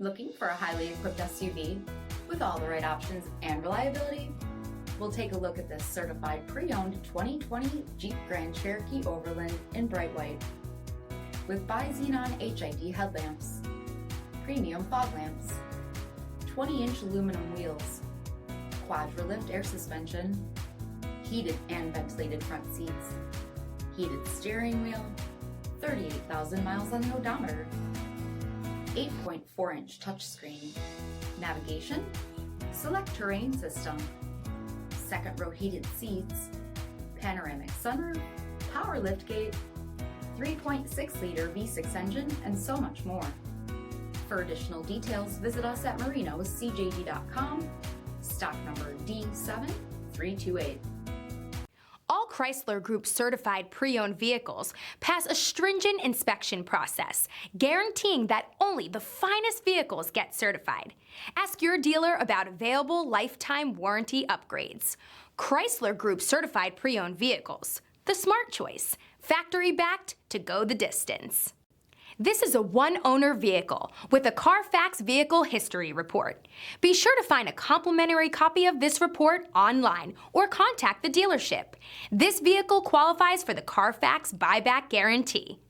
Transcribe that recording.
Looking for a highly equipped SUV with all the right options and reliability? We'll take a look at this certified pre-owned 2020 Jeep Grand Cherokee Overland in bright white. With bi-xenon HID headlamps, premium fog lamps, 20-inch aluminum wheels, quadra-lift air suspension, heated and ventilated front seats, heated steering wheel, 38,000 miles on the odometer, 8.4-inch touchscreen, navigation, select terrain system, second row heated seats, panoramic sunroof, power liftgate, 3.6-liter V6 engine, and so much more. For additional details, visit us at marinocjd.com, stock number D7328. All Chrysler Group certified pre-owned vehicles pass a stringent inspection process, guaranteeing that only the finest vehicles get certified. Ask your dealer about available lifetime warranty upgrades. Chrysler Group certified pre-owned vehicles, the smart choice, factory backed to go the distance. This is a one-owner vehicle with a CARFAX vehicle history report. Be sure to find a complimentary copy of this report online or contact the dealership. This vehicle qualifies for the CARFAX buyback guarantee.